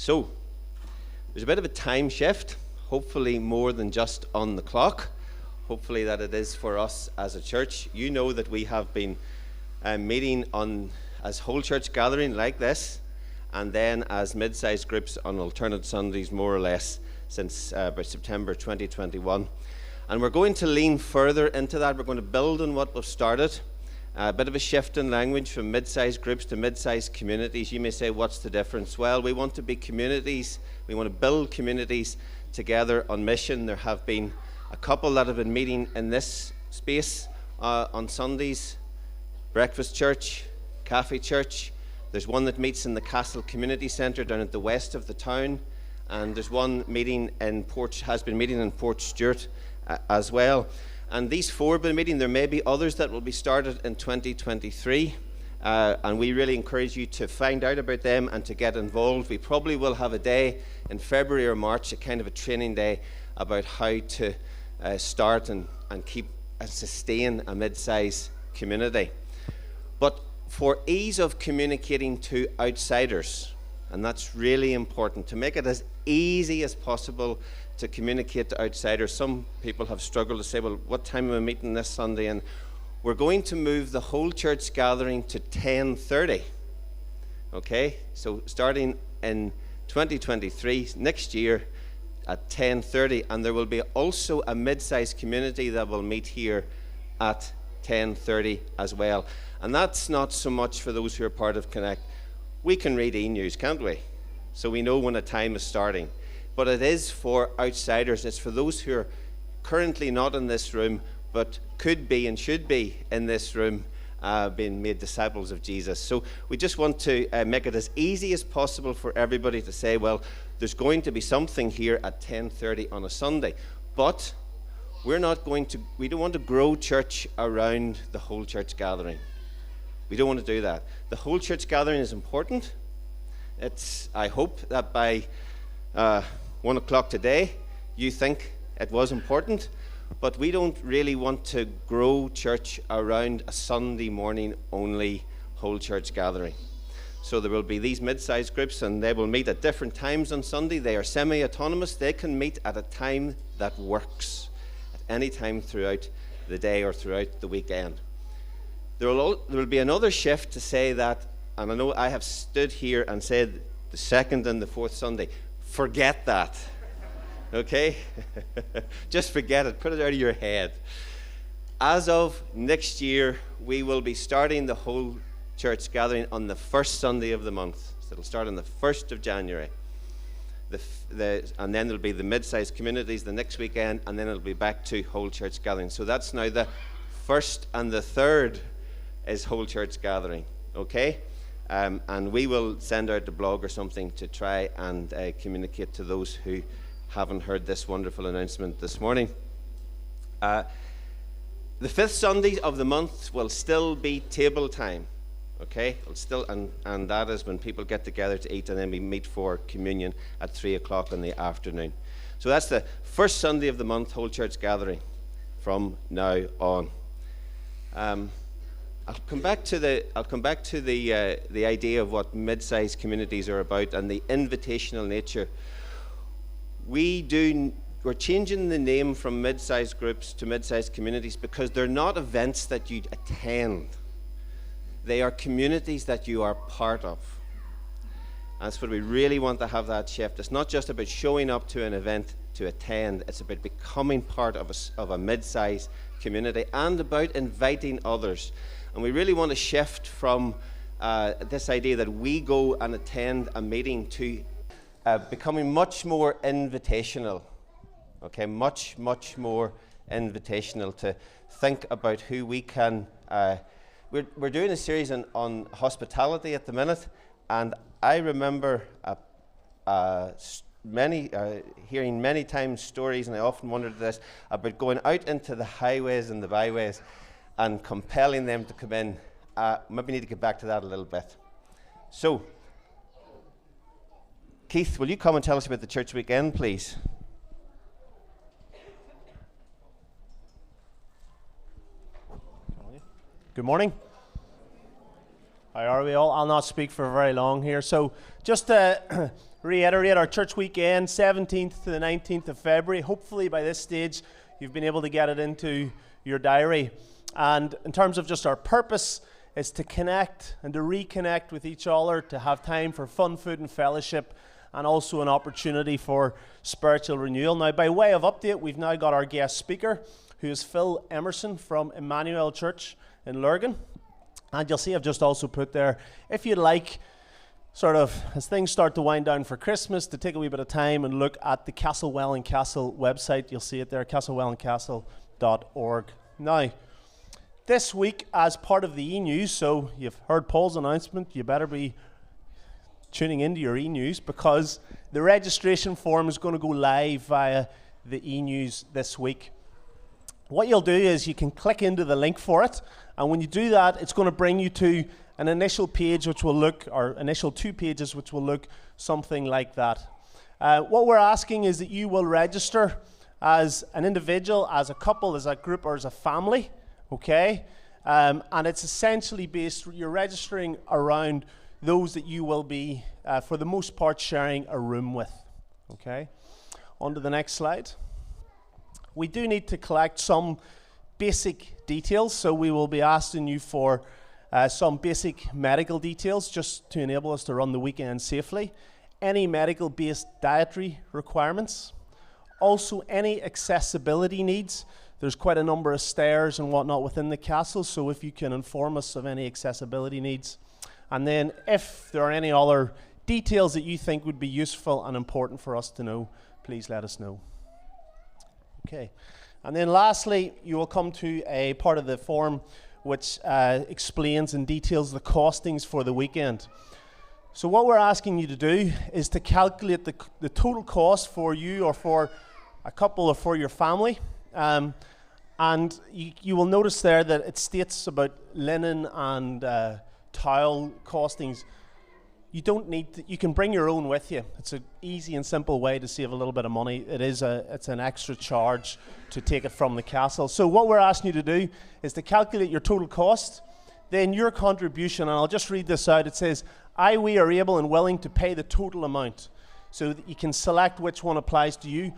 So, there's a bit of a time shift, hopefully more than just on the clock. Hopefully that it is for us as a church. You know that we have been meeting as whole church gathering like this, and then as mid-sized groups on alternate Sundays more or less since about September 2021. And we're going to lean further into that. We're going to build on what we've started. A bit of a shift in language from mid-sized groups to mid-sized communities. You may say, what's the difference? Well, we want to be communities. We want to build communities together on mission. There have been a couple that have been meeting in this space on Sundays. Breakfast church, cafe church. There's one that meets in the Castle Community Centre down at the west of the town. And there's one meeting has been meeting in Port Stewart as well. And these four have been meeting. There may be others that will be started in 2023. And we really encourage you to find out about them and to get involved. We probably will have a day in February or March, a kind of a training day about how to start and keep and sustain a mid-size community. But for ease of communicating to outsiders, and that's really important, to make it as easy as possible to communicate to outsiders. Some people have struggled to say, well, what time am I meeting this Sunday? And we're going to move the whole church gathering to 10:30. Okay, so starting in 2023, next year at 10:30, and there will be also a mid-sized community that will meet here at 10:30 as well. And that's not so much for those who are part of Connect. We can read e-news, can't we? So we know when a time is starting. But it is for outsiders. It's for those who are currently not in this room, but could be and should be in this room, being made disciples of Jesus. So we just want to make it as easy as possible for everybody to say, well, there's going to be something here at 10:30 on a Sunday. But we don't want to grow church around the whole church gathering. We don't want to do that. The whole church gathering is important. I hope that by 1 o'clock today, you think it was important, but we don't really want to grow church around a Sunday morning only whole church gathering. So there will be these mid-sized groups, and they will meet at different times on Sunday. They are semi-autonomous. They can meet at a time that works at any time throughout the day or throughout the weekend. There will be another shift to say that, and I know I have stood here and said the second and the fourth Sunday, forget that, okay? Just forget it, put it out of your head. As of next year, we will be starting the whole church gathering on the first Sunday of the month. So it'll start on the 1st of January. And then there'll be the mid-sized communities the next weekend, and then it'll be back to whole church gathering. So that's now the first and the third is whole church gathering, okay? And we will send out a blog or something to try and communicate to those who haven't heard this wonderful announcement this morning. The fifth Sunday of the month will still be table time, okay? And that is when people get together to eat, and then we meet for communion at 3 o'clock in the afternoon. So that's the first Sunday of the month, whole church gathering from now on. I'll come back to the idea of what mid-sized communities are about and the invitational nature. We're changing the name from mid-sized groups to mid-sized communities because they're not events that you attend. They are communities that you are part of. That's what we really want to have that shift. It's not just about showing up to an event to attend. It's about becoming part of a mid-sized community and about inviting others. And we really want to shift from this idea that we go and attend a meeting to becoming much more invitational. Okay, much more invitational, to think about who we can. We're doing a series on hospitality at the minute, and I remember hearing many times stories, and I often wondered this, about going out into the highways and the byways and compelling them to come in. Maybe need to get back to that a little bit. So, Keith, will you come and tell us about the church weekend, please? Good morning. How are we all? I'll not speak for very long here. So just reiterate our church weekend, 17th to the 19th of February. Hopefully by this stage you've been able to get it into your diary. And in terms of just our purpose, is to connect and to reconnect with each other, to have time for fun, food and fellowship, and also an opportunity for spiritual renewal. Now, by way of update, we've now got our guest speaker, who is Phil Emerson from Emmanuel Church in Lurgan. And you'll see I've just also put there, if you'd like, sort of, as things start to wind down for Christmas, to take a wee bit of time and look at the Castlewell and Castle website. You'll see it there, castlewellandcastle.org. Now, this week, as part of the e-news, so you've heard Paul's announcement, you better be tuning into your e-news, because the registration form is going to go live via the e-news this week. What you'll do is you can click into the link for it, and when you do that, it's going to bring you to an initial page which will look, or initial 2 pages which will look something like that. What we're asking is that you will register as an individual, as a couple, as a group, or as a family, okay? And it's essentially based, you're registering around those that you will be, for the most part, sharing a room with, okay? On to the next slide. We do need to collect some basic details, so we will be asking you for some basic medical details just to enable us to run the weekend safely. Any medical-based dietary requirements. Also, any accessibility needs. There's quite a number of stairs and whatnot within the castle, so if you can inform us of any accessibility needs. And then if there are any other details that you think would be useful and important for us to know, please let us know. Okay. And then lastly, you will come to a part of the form which explains and details the costings for the weekend. So what we're asking you to do is to calculate the total cost for you, or for a couple, or for your family. And you will notice there that it states about linen and towel costings. You don't need to, you can bring your own with you. It's an easy and simple way to save a little bit of money. It's an extra charge to take it from the castle. So what we're asking you to do is to calculate your total cost, then your contribution, and I'll just read this out. It says, we are able and willing to pay the total amount. So that you can select which one applies to you.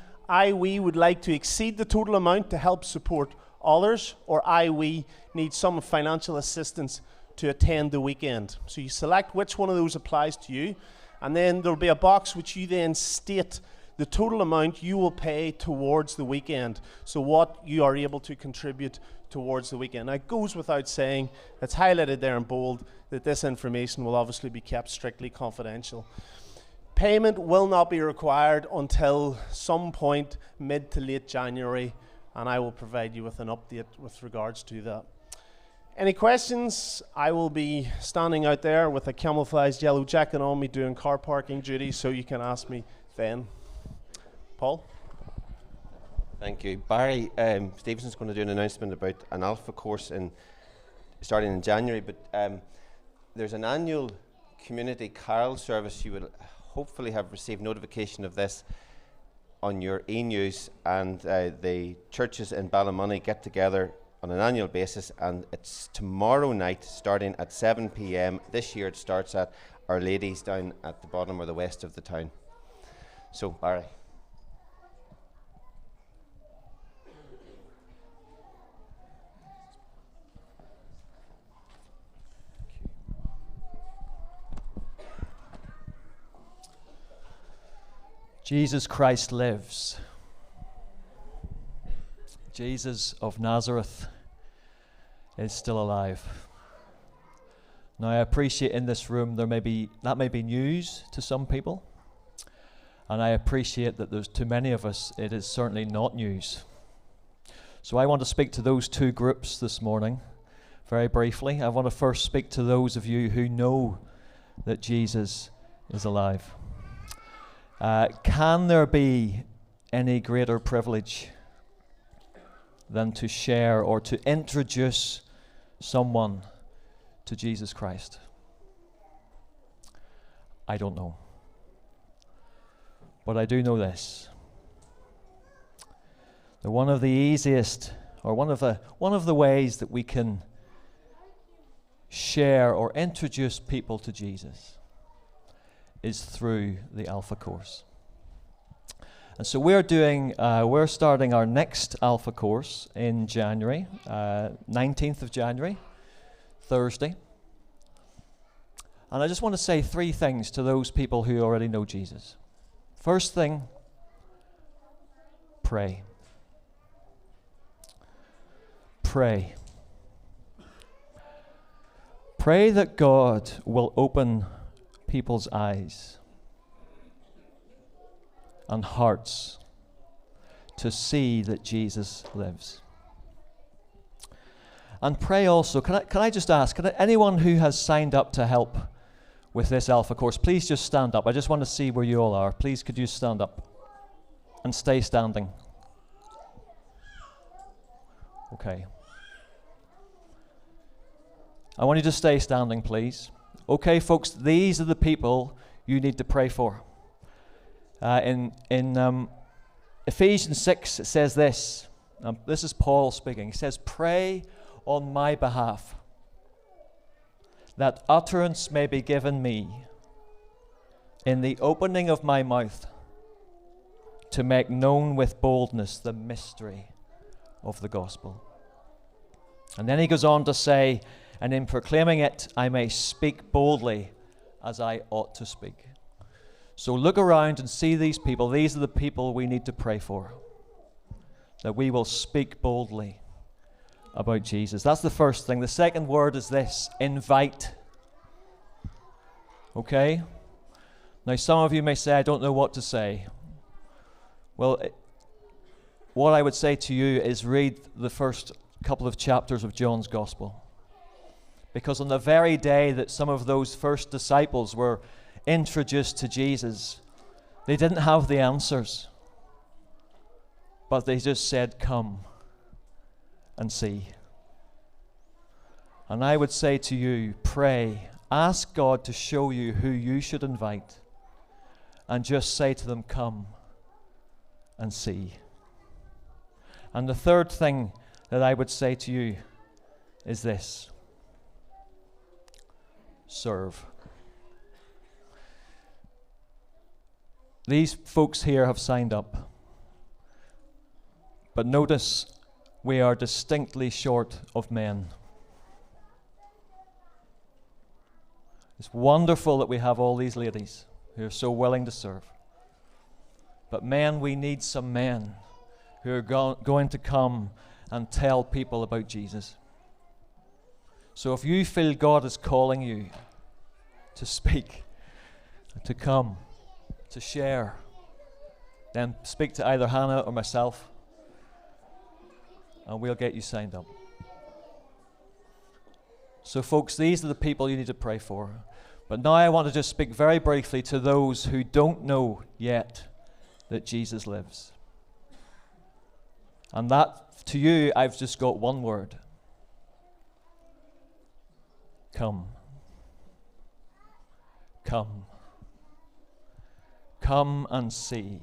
We would like to exceed the total amount to help support others, or we need some financial assistance to attend the weekend. So you select which one of those applies to you, and then there'll be a box which you then state the total amount you will pay towards the weekend. So what you are able to contribute towards the weekend. Now, it goes without saying, it's highlighted there in bold, that this information will obviously be kept strictly confidential. Payment will not be required until some point mid to late January, and I will provide you with an update with regards to that. Any questions? I will be standing out there with a camouflaged yellow jacket on me doing car parking duty, so you can ask me then. Paul? Thank you. Barry Stevenson's going to do an announcement about an Alpha course starting in January, but there's an annual community carol service. You will hopefully have received notification of this on your e-news, and the churches in Ballymoney get together on an annual basis, and it's tomorrow night starting at 7 p.m. This year it starts at Our Lady's down at the bottom or the west of the town. So, Barry. Jesus Christ lives. Jesus of Nazareth is still alive. Now, I appreciate in this room that may be news to some people, and I appreciate that there's too many of us, it is certainly not news. So I want to speak to those two groups this morning very briefly. I want to first speak to those of you who know that Jesus is alive. Can there be any greater privilege than to share or to introduce someone to Jesus Christ? I don't know. But I do know this. That one of the easiest, or one of the ways that we can share or introduce people to Jesus is through the Alpha course. And so we're starting our next Alpha course in January, 19th of January, Thursday. And I just want to say 3 things to those people who already know Jesus. First thing, pray. Pray. Pray that God will open people's eyes and hearts to see that Jesus lives. And pray also, can I just ask, anyone who has signed up to help with this Alpha course, please just stand up. I just want to see where you all are. Please could you stand up and stay standing. Okay. I want you to stay standing, please. Okay, folks, these are the people you need to pray for. In Ephesians 6, it says this. This is Paul speaking. He says, "Pray on my behalf, that utterance may be given me in the opening of my mouth to make known with boldness the mystery of the gospel." And then he goes on to say, "And in proclaiming it, I may speak boldly as I ought to speak." So look around and see these people. These are the people we need to pray for, that we will speak boldly about Jesus. That's the first thing. The second word is this: invite. Okay? Now, some of you may say, "I don't know what to say." Well, what I would say to you is read the first couple of chapters of John's Gospel. Because on the very day that some of those first disciples were introduced to Jesus, they didn't have the answers, but they just said, "Come and see." And I would say to you, pray, ask God to show you who you should invite, and just say to them, "Come and see." And the third thing that I would say to you is this: serve. These folks here have signed up. But notice, we are distinctly short of men. It's wonderful that we have all these ladies who are so willing to serve. But men, we need some men who are going to come and tell people about Jesus. So if you feel God is calling you to speak, to come, to share, then speak to either Hannah or myself, and we'll get you signed up. So folks, these are the people you need to pray for. But now I want to just speak very briefly to those who don't know yet that Jesus lives. And that, to you, I've just got one word: come. Come. Come and see.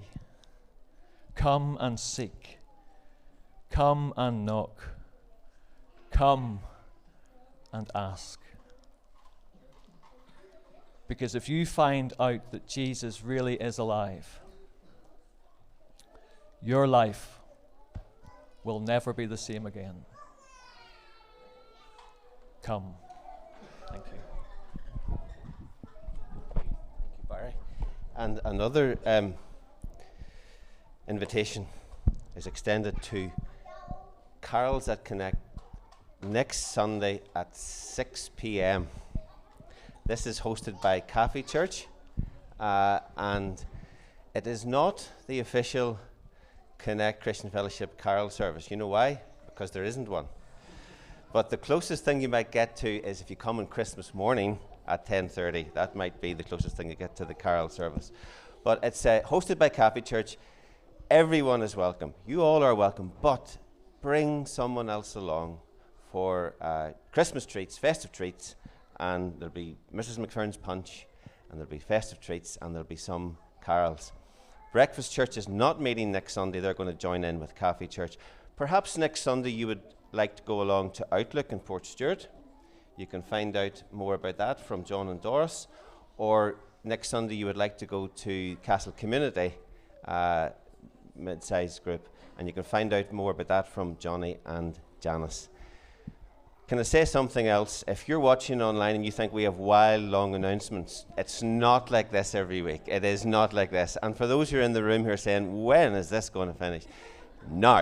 Come and seek. Come and knock. Come and ask. Because if you find out that Jesus really is alive, your life will never be the same again. Come. Thank you. Thank you, Barry. And another invitation is extended to Carols that Connect next Sunday at 6 p.m. This is hosted by Cafe Church, and it is not the official Connect Christian Fellowship Carol service. You know why? Because there isn't one. But the closest thing you might get to is if you come on Christmas morning at 10:30. That might be the closest thing you get to the carol service. But it's hosted by Cafe Church. Everyone is welcome. You all are welcome, but bring someone else along for Christmas treats, festive treats, and there'll be Mrs. McFern's punch, and there'll be festive treats, and there'll be some carols. Breakfast Church is not meeting next Sunday. They're going to join in with Cafe Church. Perhaps next Sunday you would like to go along to Outlook in Port Stewart. You can find out more about that from John and Doris, or next Sunday you would like to go to Castle Community mid-sized group, and you can find out more about that from Johnny and Janice. Can I say something else? If you're watching online and you think we have wild, long announcements, it's not like this every week. It is not like this. And for those who are in the room who are saying, when is this going to finish? Now.